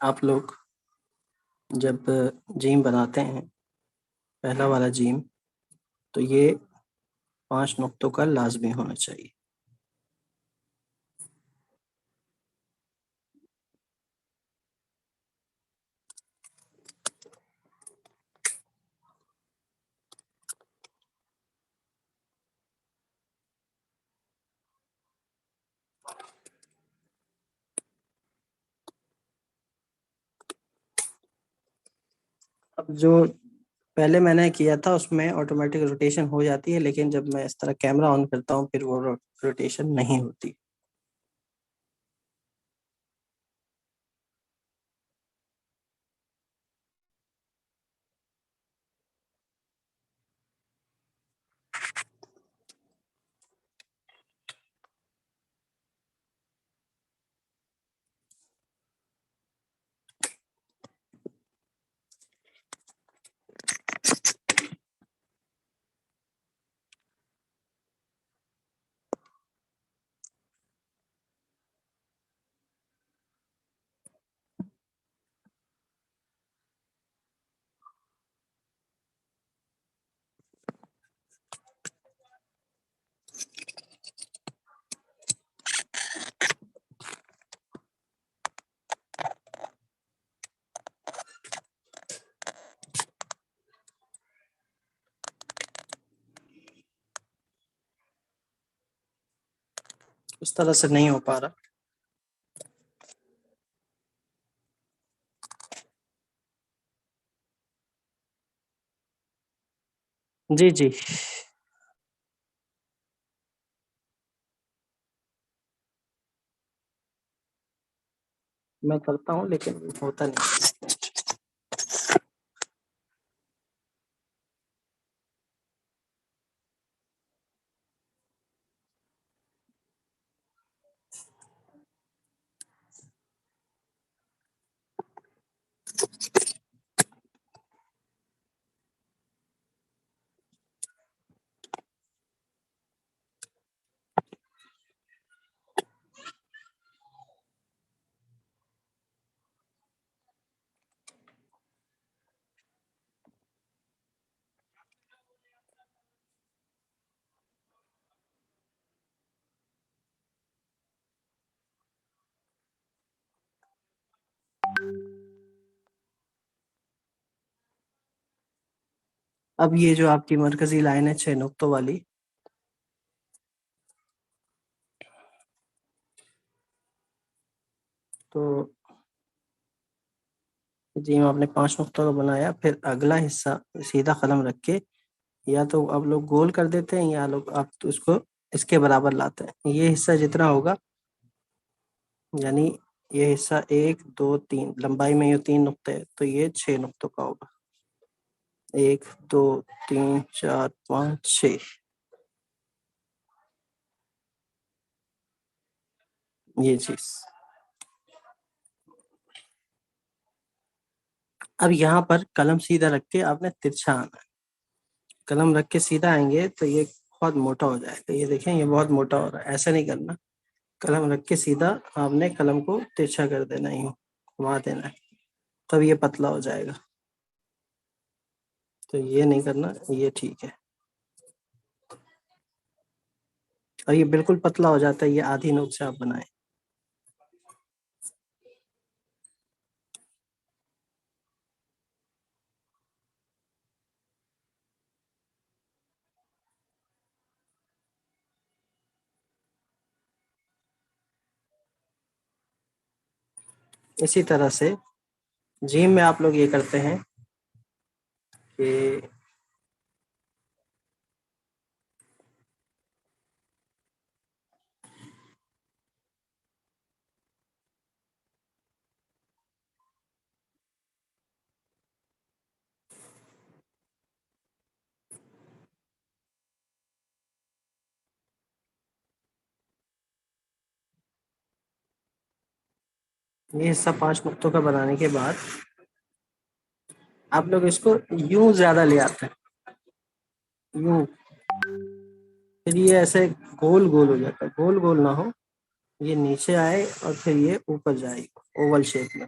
آپ لوگ جب جیم بناتے ہیں، پہلا والا جیم، تو یہ 5 نقطوں کا لازمی ہونا چاہیے۔ اب جو پہلے میں نے کیا تھا اس میں آٹومیٹک روٹیشن ہو جاتی ہے، لیکن جب میں اس طرح کیمرہ آن کرتا ہوں پھر وہ روٹیشن نہیں ہوتی۔ اس طرح سے نہیں ہو پا رہا۔ جی جی، میں کرتا ہوں لیکن ہوتا نہیں۔ اب یہ جو آپ کی مرکزی لائن ہے 6 نقطوں والی، تو جی آپ نے 5 نقطوں کا بنایا، پھر اگلا حصہ سیدھا قلم رکھ کے یا تو اب لوگ گول کر دیتے ہیں یا لوگ آپ تو اس کو اس کے برابر لاتے ہیں۔ یہ حصہ جتنا ہوگا، یعنی یہ حصہ 1 2 3 لمبائی میں یہ 3 نقطے ہیں، تو یہ 6 نقطوں کا ہوگا۔ 1 2 3 4 5 6، یہ چیز۔ اب یہاں پر قلم سیدھا رکھ کے آپ نے ترچھا آنا ہے۔ قلم رکھ کے سیدھا آئیں گے تو یہ بہت موٹا ہو جائے گا۔ یہ دیکھیں یہ بہت موٹا ہو رہا ہے، ایسا نہیں کرنا۔ قلم رکھ کے سیدھا آپ نے قلم کو ترچھا کر دینا، یوں گھما دینا ہے، تب یہ پتلا ہو جائے گا۔ تو یہ نہیں کرنا، یہ ٹھیک ہے۔ اور یہ بالکل پتلا ہو جاتا ہے، یہ آدھی نوک سے آپ بنائیں۔ اسی طرح سے جیم میں آپ لوگ یہ کرتے ہیں کہ یہ حصہ 5 نقطوں کا بنانے کے بعد آپ لوگ اس کو یوں زیادہ لے آتے ہیں، یوں، پھر یہ ایسے گول گول ہو جاتا ہے۔ گول گول نہ ہو، یہ نیچے آئے اور پھر یہ اوپر جائے اوول شیپ میں۔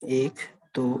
1 2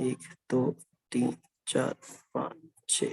1 2 3 4 5 6,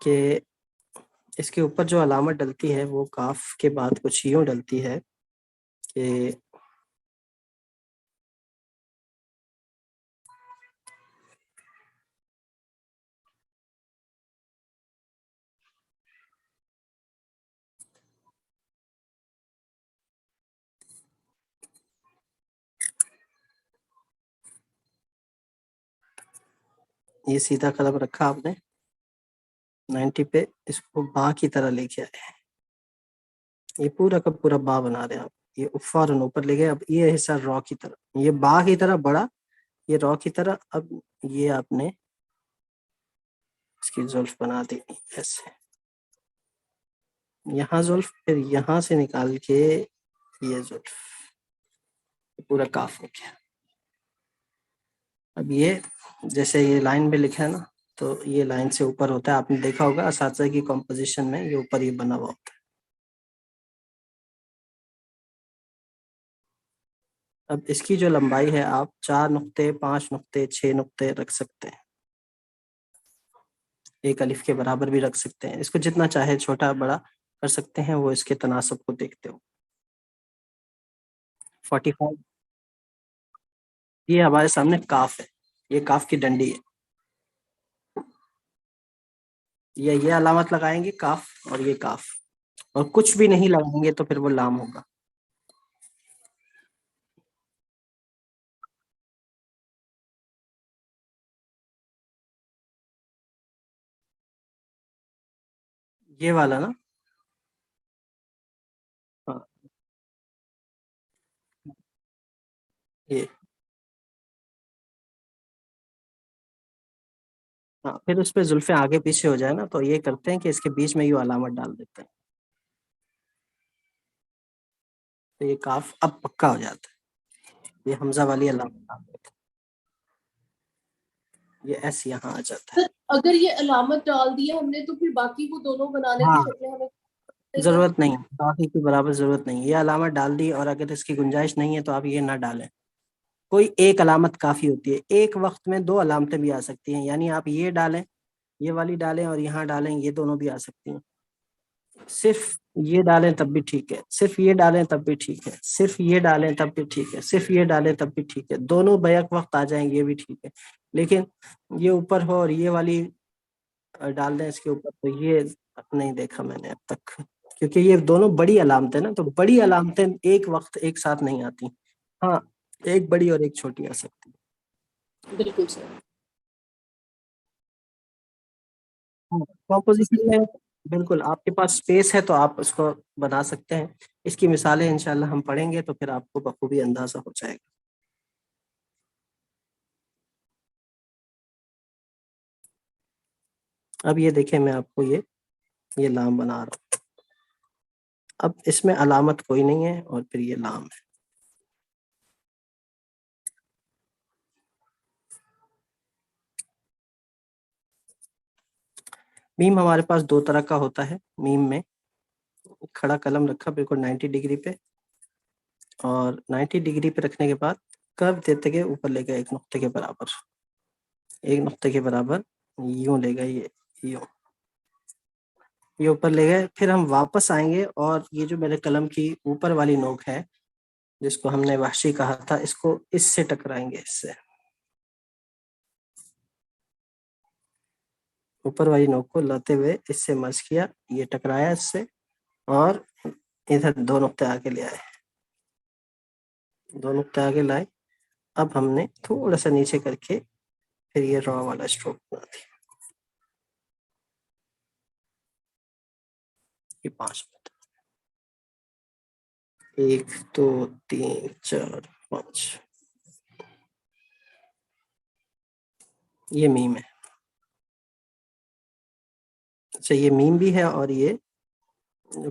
کہ اس کے اوپر جو علامت ڈلتی ہے وہ کاف کے بعد کچھ یوں ڈلتی ہے کہ یہ سیدھا قلم رکھا آپ نے 90 پہ، اس کو با کی طرح لے کے آئے، یہ پورا کا پورا با بنا رہے ہیں آپ، یہ فوراً اوپر لے گئے. اب یہ حصہ را کی طرح، یہ با کی طرح بڑا، یہ را کی طرح. اب یہ آپ نے اس کی زلف بنا دی ایسے، یہاں زلف، پھر یہاں سے نکال کے یہ زلف، پورا کاف ہو گیا. اب یہ جیسے یہ لائن میں لکھا ہے نا، تو یہ لائن سے اوپر ہوتا ہے. آپ نے دیکھا ہوگا اساتذہ کی کمپوزیشن میں یہ اوپر یہ بنا ہوا ہوتا ہے. اب اس کی جو لمبائی ہے آپ 4 نقطے، 5 نقطے، 6 نقطے رکھ سکتے ہیں، ایک الف کے برابر بھی رکھ سکتے ہیں. اس کو جتنا چاہے چھوٹا بڑا کر سکتے ہیں، وہ اس کے تناسب کو دیکھتے ہو. 45 یہ ہمارے سامنے کاف ہے، یہ کاف کی ڈنڈی ہے. یہ علامت لگائیں گے کاف اور یہ کاف، اور کچھ بھی نہیں لگائیں گے تو پھر وہ لام ہوگا. یہ والا نا، ہاں یہ، ہاں پھر اس پہ زلفیں آگے پیچھے ہو جائے نا، تو یہ کرتے ہیں کہ اس کے بیچ میں یہ علامت ڈال دیتے ہیں، تو یہ کاف اب پکا ہو جاتا ہے. یہ حمزہ والی علامت ڈال دیتے ہیں، یہ ایسے یہاں آ جاتا ہے. اگر یہ علامت ڈال دیا ہم نے تو پھر باقی وہ دونوں بنانے کی ہاں شکلیں ہمیں ضرورت نہیں، باقی کی برابر ضرورت نہیں. یہ علامت ڈال دی، اور اگر اس کی گنجائش نہیں ہے تو آپ یہ نہ ڈالیں. کوئی ایک علامت کافی ہوتی ہے، ایک وقت میں 2 علامتیں بھی آ سکتی ہیں. یعنی آپ یہ ڈالیں، یہ والی ڈالیں، اور یہاں ڈالیں، یہ دونوں بھی آ سکتی ہیں. صرف یہ ڈالیں تب بھی ٹھیک ہے، صرف یہ ڈالیں تب بھی ٹھیک ہے، صرف یہ ڈالیں تب بھی ٹھیک ہے، صرف یہ ڈالیں تب بھی ٹھیک ہے. دونوں بیک وقت آ جائیں یہ بھی ٹھیک ہے. لیکن یہ اوپر ہو اور یہ والی ڈال دیں اس کے اوپر، تو یہ نہیں دیکھا میں نے اب تک. کیونکہ یہ دونوں بڑی علامتیں نا، تو بڑی علامتیں ایک وقت ایک ساتھ نہیں آتی. ہاں ایک بڑی اور ایک چھوٹی آ سکتی. بالکل سر. کمپوزیشن میں بالکل آپ کے پاس اسپیس ہے تو آپ اس کو بنا سکتے ہیں. اس کی مثالیں انشاءاللہ ہم پڑھیں گے تو پھر آپ کو بخوبی اندازہ ہو جائے گا. اب یہ دیکھیں میں آپ کو یہ لام بنا رہا ہوں. اب اس میں علامت کوئی نہیں ہے اور پھر یہ لام ہے. میم ہمارے پاس 2 طرح کا ہوتا ہے. میم میں کھڑا قلم رکھا بالکل 90 ڈگری پہ، اور 90 ڈگری پہ رکھنے کے بعد کرو دیتے گئے اوپر لے گئے 1 نقطے کے برابر، 1 نقطے کے برابر یوں لے گئے، یوں یہ اوپر لے گئے. پھر ہم واپس آئیں گے، اور یہ جو میرے قلم کی اوپر والی نوک ہے جس کو ہم نے وحشی کہا تھا، اس کو اس سے ٹکرائیں گے. اس سے اوپر والی نوک کو لاتے ہوئے اس سے مرچ کیا، یہ ٹکرایا اس سے، اور ادھر 2 نقطے آگے لے آئے، 2 نقطے آگے لائے. اب ہم نے تھوڑا سا نیچے کر کے پھر یہ را والا اسٹروک بنا دیا. یہ 5 نقطے، 1 2 3 4 5. یہ میم ہے. اچھا یہ میم بھی ہے، اور یہ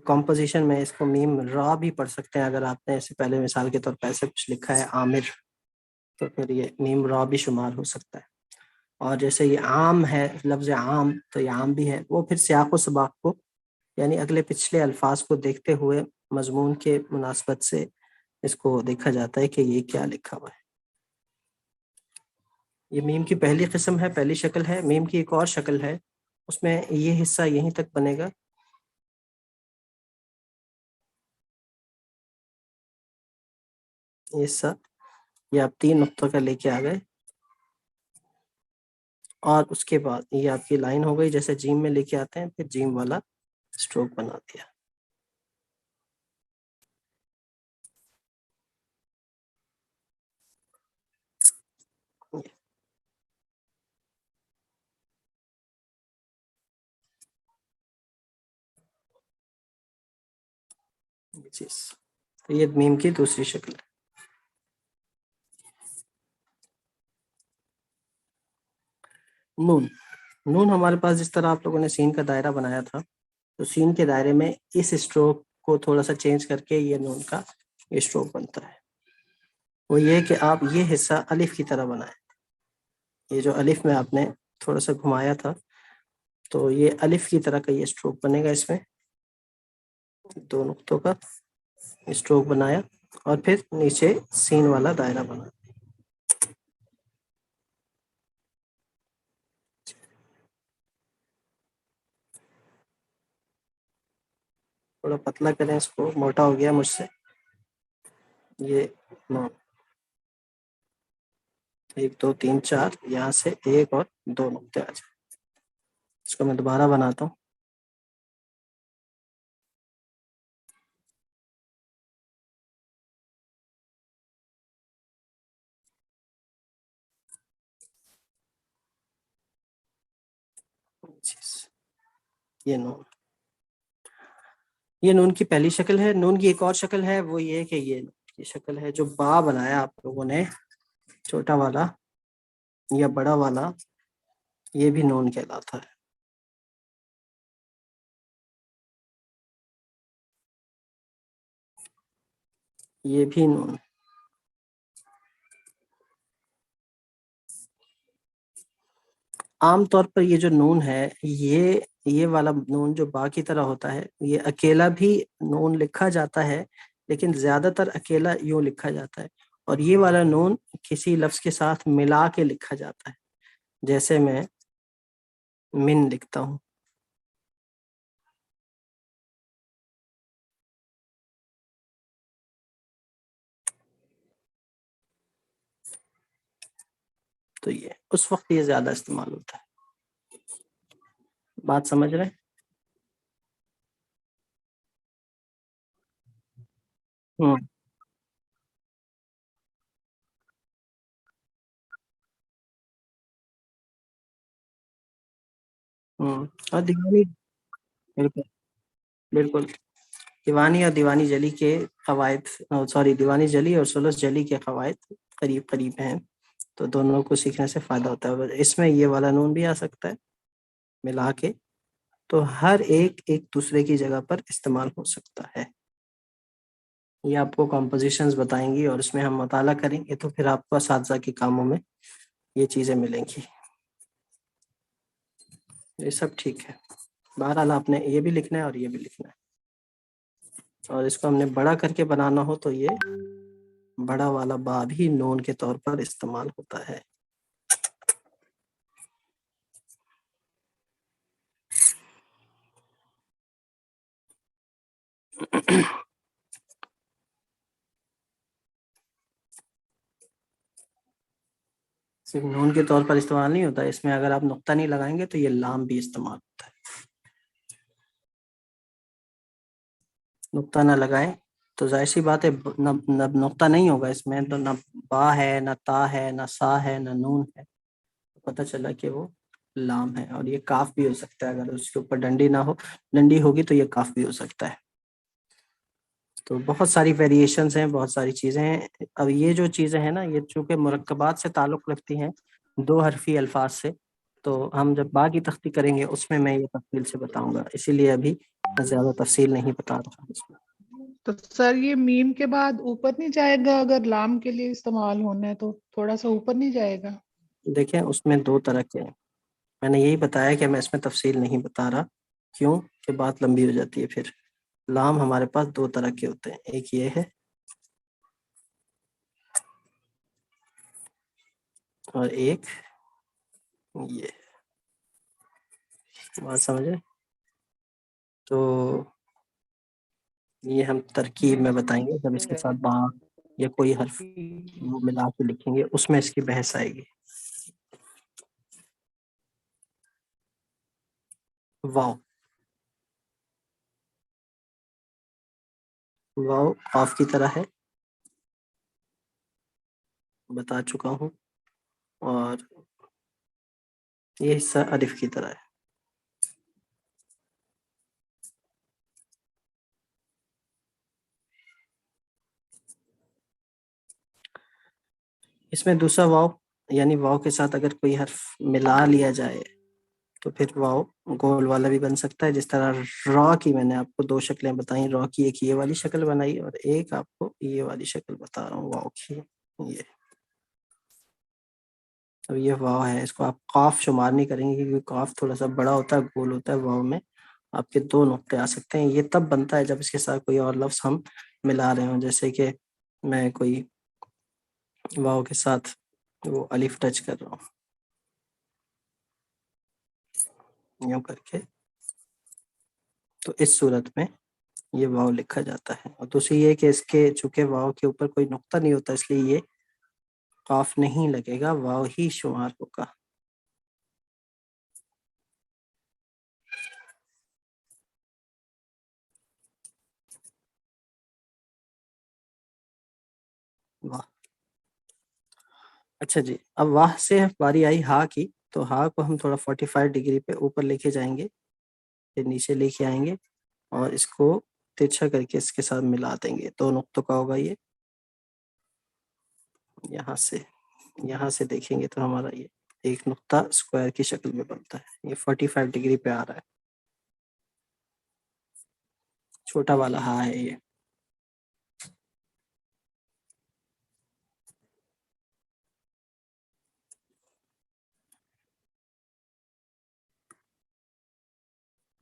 کمپوزیشن میں اس کو میم را بھی پڑھ سکتے ہیں. اگر آپ نے اس سے پہلے مثال کے طور پر ایسے کچھ لکھا ہے عامر، تو پھر یہ میم را بھی شمار ہو سکتا ہے. اور جیسے یہ عام ہے، لفظ عام، تو یہ عام بھی ہے. وہ پھر سیاق و سباق کو، یعنی اگلے پچھلے الفاظ کو دیکھتے ہوئے مضمون کے مناسبت سے اس کو دیکھا جاتا ہے کہ یہ کیا لکھا ہوا ہے. یہ میم کی پہلی قسم ہے، پہلی شکل ہے. میم کی ایک اور شکل ہے اس میں یہ حصہ یہیں تک بنے گا، یہ حصہ یہ آپ 3 نقطوں کا لے کے آ گئے، اور اس کے بعد یہ آپ کی لائن ہو گئی جیسے جیم میں لے کے آتے ہیں، پھر جیم والا اسٹروک بنا دیا۔ چیز یہ میم کی دوسری شکل ہے۔ نون، نون ہمارے پاس جس طرح آپ لوگوں نے سین کا دائرہ بنایا تھا، تو سین کے دائرے میں اس اسٹروک کو تھوڑا سا چینج کر کے یہ نون کا اسٹروک بنتا ہے۔ وہ یہ کہ آپ یہ حصہ الف کی طرح بنائیں، یہ جو الف میں آپ نے تھوڑا سا گھمایا تھا، تو یہ الف کی طرح کا یہ اسٹروک بنے گا، اس میں 2 نقطوں کا اسٹروک بنایا، اور پھر نیچے سین والا دائرہ بنا۔ تھوڑا پتلا کریں اس کو، موٹا ہو گیا مجھ سے یہ 9، 1 2 3 4، یہاں سے 1 اور 2 نقطے آ جائیں۔ اس کو میں دوبارہ بناتا ہوں۔ یہ نون، یہ نون کی پہلی شکل ہے۔ نون کی ایک اور شکل ہے، وہ یہ کہ یہ شکل ہے جو با بنایا آپ لوگوں نے، چھوٹا والا یا بڑا والا، یہ بھی نون کہلاتا ہے۔ یہ بھی نون۔ عام طور پر یہ جو نون ہے، یہ والا نون جو با کی طرح ہوتا ہے، یہ اکیلا بھی نون لکھا جاتا ہے، لیکن زیادہ تر اکیلا یوں لکھا جاتا ہے، اور یہ والا نون کسی لفظ کے ساتھ ملا کے لکھا جاتا ہے، جیسے میں من لکھتا ہوں۔ تو یہ اس وقت یہ زیادہ استعمال ہوتا ہے۔ بات سمجھ رہے ہیں؟ اور دیوانی، بالکل بالکل، دیوانی اور دیوانی جلی کے قواعد، دیوانی جلی اور ثلث جلی کے قواعد قریب قریب ہیں، تو دونوں کو سیکھنے سے فائدہ ہوتا ہے۔ اس میں یہ والا نون بھی آ سکتا ہے ملا کے، تو ہر ایک دوسرے کی جگہ پر استعمال ہو سکتا ہے۔ یہ آپ کو کمپوزیشنز بتائیں گی، اور اس میں ہم مطالعہ کریں گے، تو پھر آپ کو اساتذہ کے کاموں میں یہ چیزیں ملیں گی۔ یہ سب ٹھیک ہے، بہرحال آپ نے یہ بھی لکھنا ہے اور یہ بھی لکھنا ہے، اور اس کو ہم نے بڑا کر کے بنانا ہو تو یہ بڑا والا با بھی نون کے طور پر استعمال ہوتا ہے۔ صرف نون کے طور پر استعمال نہیں ہوتا، اس میں اگر آپ نقطہ نہیں لگائیں گے تو یہ لام بھی استعمال ہوتا ہے۔ نقطہ نہ لگائیں تو ظاہر سی بات ہے نہ نقطہ نہیں ہوگا اس میں، تو نہ با ہے، نہ تا ہے، نہ سا ہے، نہ نون ہے، پتہ چلا کہ وہ لام ہے۔ اور یہ کاف بھی ہو سکتا ہے، اگر اس کے اوپر ڈنڈی نہ ہو، ڈنڈی ہوگی تو یہ کاف بھی ہو سکتا ہے۔ تو بہت ساری ویریشنز ہیں، بہت ساری چیزیں ہیں۔ اب یہ جو چیزیں ہیں نا، یہ چونکہ مرکبات سے تعلق رکھتی ہیں، 2 حرفی الفاظ سے، تو ہم جب با کی تختی کریں گے اس میں یہ تفصیل سے بتاؤں گا، اسی لیے ابھی زیادہ تفصیل نہیں بتا رہا اس میں۔ تو سر یہ میم کے بعد اوپر نہیں جائے گا؟ اگر لام کے لیے استعمال ہونا ہے تو تھوڑا سا اوپر نہیں جائے گا؟ دیکھیں اس میں 2 طرح کے ہیں، میں نے یہی بتایا کہ میں اس میں تفصیل نہیں بتا رہا، کیوں کہ بات لمبی ہو جاتی ہے پھر۔ لام ہمارے پاس 2 طرح کے ہوتے ہیں، ایک یہ ہے اور ایک یہ۔ بات سمجھے؟ تو یہ ہم ترکیب میں بتائیں گے جب اس کے ساتھ با یا کوئی حرف وہ ملا کے لکھیں گے، اس میں اس کی بحث آئے گی. واو، واو قاف کی طرح ہے، بتا چکا ہوں، اور یہ حصہ الف کی طرح ہے. اس میں دوسرا واو یعنی واو کے ساتھ اگر کوئی حرف ملا لیا جائے تو پھر واو گول والا بھی بن سکتا ہے. جس طرح را کی میں نے آپ کو دو شکلیں بتائیں، را کی ایک یہ والی شکل بنائی اور ایک آپ کو یہ والی شکل بتا رہا ہوں واو کی. یہ اب یہ واو ہے، اس کو آپ قاف شمار نہیں کریں گے کیونکہ قاف تھوڑا سا بڑا ہوتا ہے، گول ہوتا ہے. واو میں آپ کے دو نقطے آ سکتے ہیں. یہ تب بنتا ہے جب اس کے ساتھ کوئی اور لفظ ہم ملا رہے ہوں، جیسے کہ میں کوئی واو کے ساتھ وہ الف ٹچ کر رہا ہوں یوں کر کے، تو اس صورت میں یہ واو لکھا جاتا ہے. اور دوسری یہ کہ اس کے چونکہ واو کے اوپر کوئی نقطہ نہیں ہوتا اس لیے یہ قاف نہیں لگے گا، واو ہی شمار ہوگا. واہ. اچھا جی، اب واہ سے باری آئی ہا کی، تو ہا کو ہم تھوڑا 45 ڈگری پہ اوپر لے کے جائیں گے، پھر نیچے لے کے آئیں گے اور اس کو ترچھا کر کے اس کے ساتھ ملا دیں گے. دو نقطوں کا ہوگا یہ، یہاں سے دیکھیں گے تو ہمارا یہ ایک نقطہ اسکوائر کی شکل میں بنتا ہے. یہ 45 ڈگری پہ آ رہا ہے، چھوٹا والا ہا ہے یہ.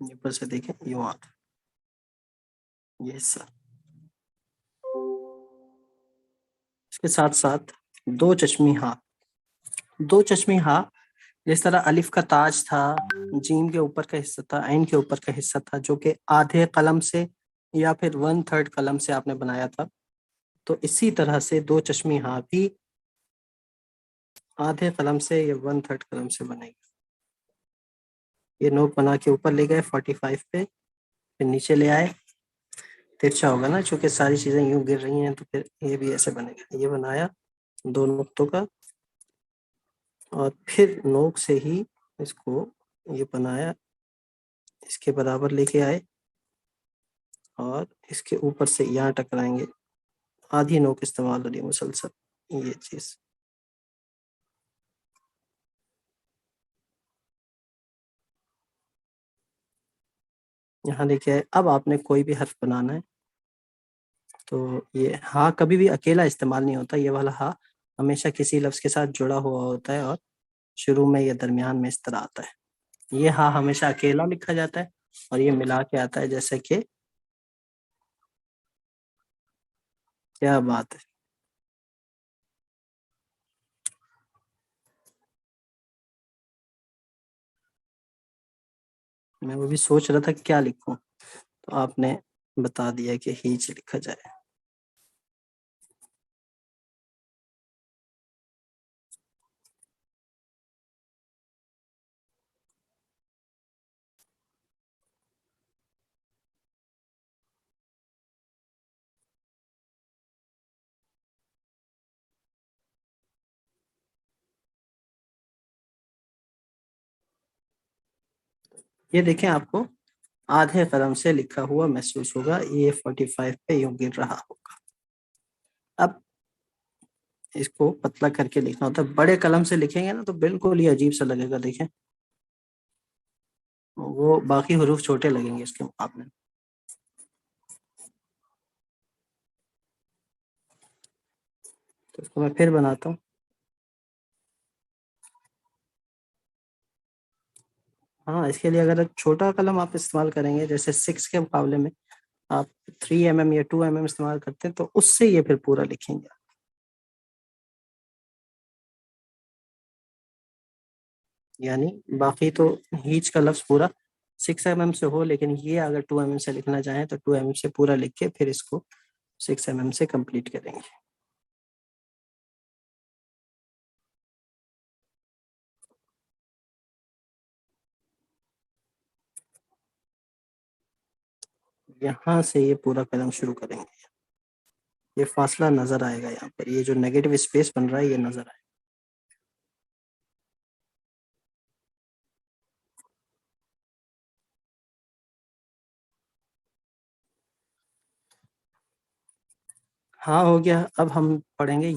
اوپر سے دیکھیں یوں آتا یہ حصہ. اس کے ساتھ ساتھ دو چشمی ہا، جس طرح الف کا تاج تھا، جیم کے اوپر کا حصہ تھا، عین کے اوپر کا حصہ تھا، جو کہ آدھے قلم سے یا پھر 1/3 قلم سے آپ نے بنایا تھا، تو اسی طرح سے دو چشمی ہا بھی آدھے قلم سے یا 1/3 قلم سے بنے گی. یہ نوک بنا کے اوپر لے گئے 45 پہ، پھر نیچے لے آئے، ترچھا ہوگا نا چونکہ ساری چیزیں یوں گر رہی ہیں، تو پھر یہ بھی ایسے بنے گا. یہ بنایا دو نقطوں کا، اور پھر نوک سے ہی اس کو یہ بنایا، اس کے برابر لے کے آئے اور اس کے اوپر سے یہاں ٹکرائیں گے. آدھی نوک استعمال ہو رہی ہے مسلسل یہ چیز. یہاں دیکھیے اب آپ نے کوئی بھی حرف بنانا ہے تو یہ ہاں کبھی بھی اکیلا استعمال نہیں ہوتا. یہ والا ہاں ہمیشہ کسی لفظ کے ساتھ جڑا ہوا ہوتا ہے اور شروع میں یا درمیان میں اس طرح آتا ہے. یہ ہاں ہمیشہ اکیلا لکھا جاتا ہے اور یہ ملا کے آتا ہے، جیسے کہ کیا بات ہے. میں وہ بھی سوچ رہا تھا کہ کیا لکھوں، تو آپ نے بتا دیا کہ ہیچ لکھا جائے. یہ دیکھیں آپ کو آدھے قلم سے لکھا ہوا محسوس ہوگا، یہ 45 پہ یوں گر رہا ہوگا. اب اس کو پتلا کر کے لکھنا ہوتا ہے. بڑے قلم سے لکھیں گے نا تو بالکل ہی عجیب سا لگے گا. دیکھیں وہ باقی حروف چھوٹے لگیں گے اس کے مقابلے میں. تو اس کو میں پھر بناتا ہوں. ہاں اس کے لیے اگر چھوٹا قلم آپ استعمال کریں گے، جیسے 6 کے مقابلے میں آپ 3 mm یا 2 mm استعمال کرتے ہیں، تو اس سے یہ پھر پورا لکھیں گے. یعنی باقی تو ہیچ کا لفظ پورا 6 mm سے ہو، لیکن یہ اگر 2 mm سے لکھنا چاہیں تو 2 mm سے پورا لکھ کے پھر اس کو 6 mm سے کمپلیٹ کریں گے. یہاں سے یہ پورا قلم شروع کریں گے. یہ فاصلہ نظر آئے گا یہاں پر، یہ جو نیگیٹو اسپیس بن رہا ہے یہ نظر آئے گا. ہاں ہو گیا. اب ہم پڑھیں گے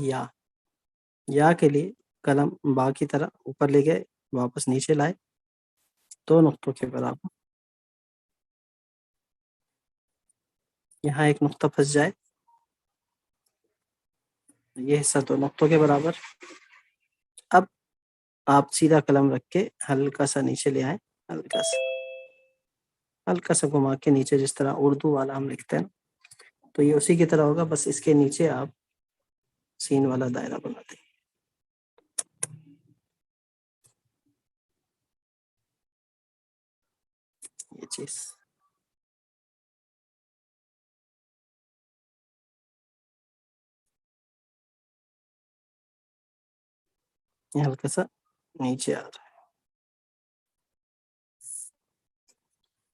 یا کے لیے قلم با کی طرح اوپر لے گئے، واپس نیچے لائے 2 نقطوں کے برابر. یہاں ایک نقطہ پھنس جائے، یہ حصہ 2 نقطوں کے برابر. اب آپ سیدھا قلم رکھ کے ہلکا سا نیچے لے آئیں، ہلکا سا گھما کے نیچے، جس طرح اردو والا ہم لکھتے ہیں تو یہ اسی کی طرح ہوگا، بس اس کے نیچے آپ سین والا دائرہ بنا دیں. یہ چیز یہ ہلکا سا نیچے آ رہا ہے.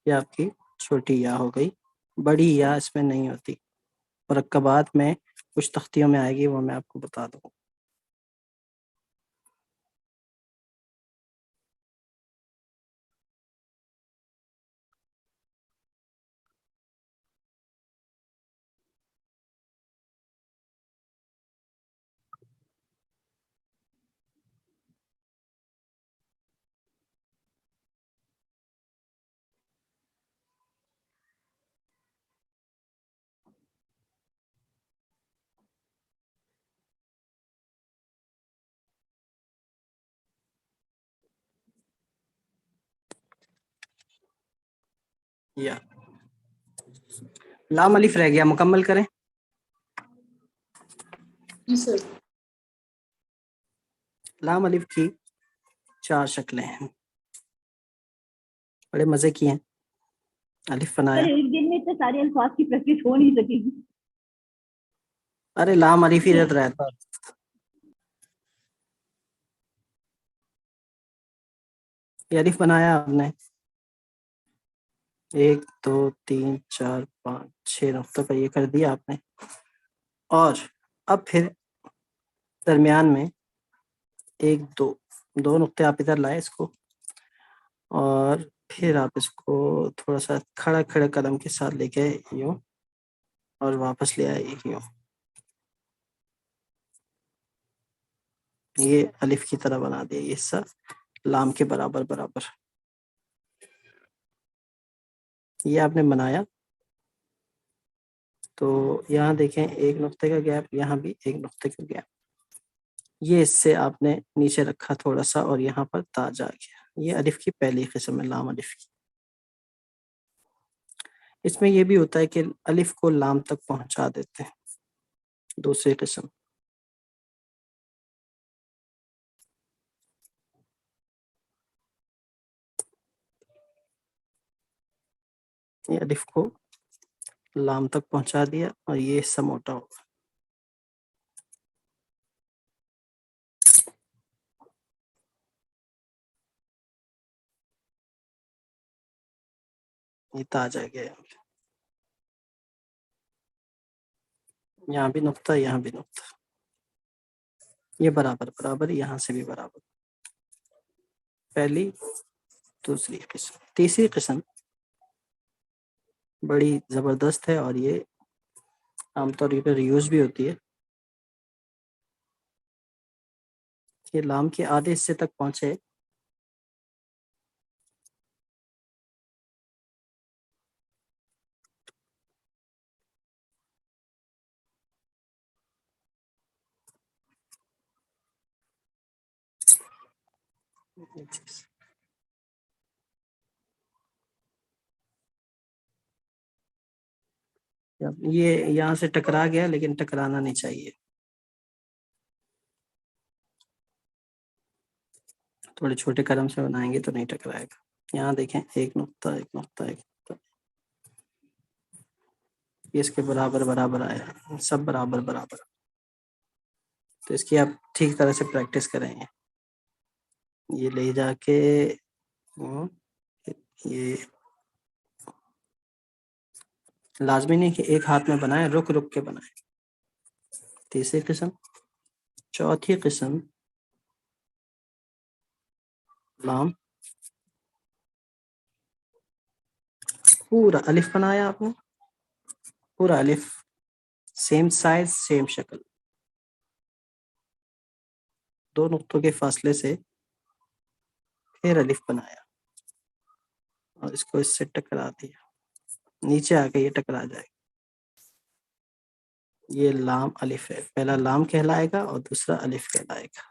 یہ آپ کی چھوٹی یا ہو گئی. بڑی یا اس میں نہیں ہوتی، مرکبات میں کچھ تختیوں میں آئے گی، وہ میں آپ کو بتا دوں. یا لام الف رہ گیا، مکمل کریں. جی سر. لام الف کی 4 شکلیں ہیں، بڑے مزے کی ہیں. الف بنایا، ایک دن میں اتنے سارے الفاظ کی پریکٹس ہو نہیں سکے گی. ارے لام الف ہی رہتا. یہ الف بنایا آپ نے، 1 2 3 4 5 6 نقطوں کا یہ کر دیا آپ نے. اور اب پھر درمیان میں 1 2 نقطے آپ ادھر لائے اس کو، اور پھر آپ اس کو تھوڑا سا کھڑا قدم کے ساتھ لے کے یوں اور واپس لے آئے یوں. یہ الف کی طرح بنا دیا، یہ حصہ لام کے برابر. یہ آپ نے بنایا تو یہاں دیکھیں 1 نقطے کا گیپ، یہاں بھی 1 نقطے کا گیپ. یہ اس سے آپ نے نیچے رکھا تھوڑا سا اور یہاں پر تاج آ گیا. یہ الف کی پہلی قسم ہے، لام الف کی. اس میں یہ بھی ہوتا ہے کہ الف کو لام تک پہنچا دیتے ہیں، دوسری قسم. یہ الف کو لام تک پہنچا دیا اور یہ حصہ موٹا ہوگا. یہ تاج آ گیا. یہاں بھی نقطہ، یہاں بھی نقطہ. یہ برابر، یہاں سے بھی برابر. پہلی، دوسری قسم. تیسری قسم بڑی زبردست ہے اور یہ عام طور پر یوز بھی ہوتی ہے. یہ لام کے آدھے حصے تک پہنچے یہ یہاں سے ٹکرا گیا، لیکن ٹکرانا نہیں چاہیے. تھوڑے چھوٹے قلم سے بنائیں گے تو نہیں ٹکرائے گا. یہاں دیکھیں ایک نقطہ ایک نقطہ ایک نقطہ، یہ اس کے برابر برابر آیا، سب برابر برابر. تو اس کی آپ ٹھیک طرح سے پریکٹس کریں گے. یہ لے جا کے یہ لازمی نہیں کہ ایک ہاتھ میں بنائیں، رک رک کے بنائیں. تیسری قسم. چوتھی قسم لام، پورا الف بنایا آپ نے، پورا الف، سیم سائز سیم شکل، دو نقطوں کے فاصلے سے پھر الف بنایا اور اس کو اس سے ٹکرا دیا، نیچے آ کے یہ ٹکرا جائے گا. یہ لام الف ہے، پہلا لام کہلائے گا اور دوسرا الف کہلائے گا،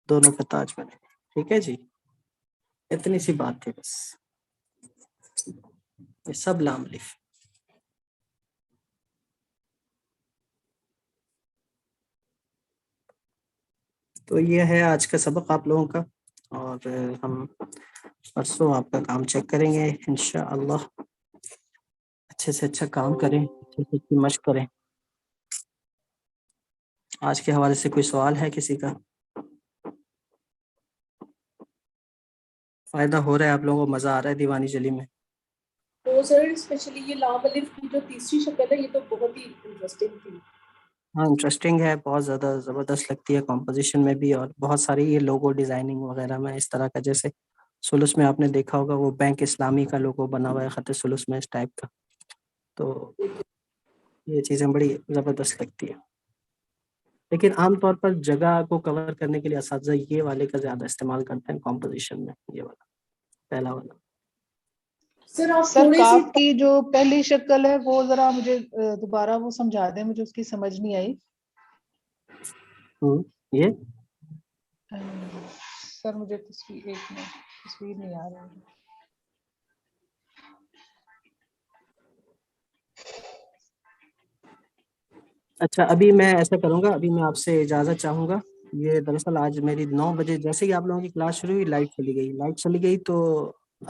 دونوں کا تاج بنے گا. ٹھیک ہے جی، اتنی سی بات تھی بس. یہ سب لام الف. تو یہ ہے آج کا سبق آپ لوگوں کا، اور ہم پرسوں آپ کا کام چیک کریں گے انشاءاللہ. اچھے سے اچھا کام کریں، اچھے سے اچھی مشق کریں. آج کے حوالے سے کوئی سوال ہے کسی کا؟ فائدہ ہو رہا ہے آپ لوگوں کو، مزہ آ رہا ہے دیوانی جلی میں؟ تو سر اسپیشلی یہ لام الف کی جو تیسری شکل ہے یہ تو بہت ہی انٹرسٹنگ تھی. ہاں انٹرسٹنگ ہے، بہت زیادہ زبردست لگتی ہے کمپوزیشن میں بھی، اور بہت ساری یہ لوگو ڈیزائننگ وغیرہ میں اس طرح کا، جیسے سلس میں آپ نے دیکھا ہوگا وہ بینک اسلامی کا لوگو بنا ہوا ہے خط سلس میں اس ٹائپ کا. تو یہ چیزیں بڑی زبردست لگتی ہے. لیکن عام طور پر جگہ کو کور کرنے کے لیے اساتذہ یہ والے کا زیادہ استعمال کرتے ہیں کمپوزیشن میں، یہ والا پہلا والا. سر آپ سر تھوڑے کاف سے کی جو پہلی شکل ہے وہ ذرا مجھے دوبارہ وہ سمجھا دیں، مجھے اس کی سمجھ نہیں آئی. یہ سر مجھے تصویر نہیں آ رہی. اچھا، ابھی میں ایسا کروں گا، ابھی میں آپ سے اجازت چاہوں گا. یہ دراصل آج میری 9 بجے جیسے ہی آپ لوگوں کی کلاس شروع ہوئی لائٹ چلی گئی تو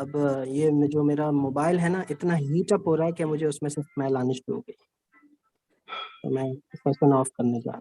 اب یہ جو میرا موبائل ہے نا اتنا ہیٹ اپ ہو رہا ہے کہ مجھے اس میں سے اسمیل آنی شروع ہو گئی، تو میں اس کو آف کرنے جا رہا ہوں.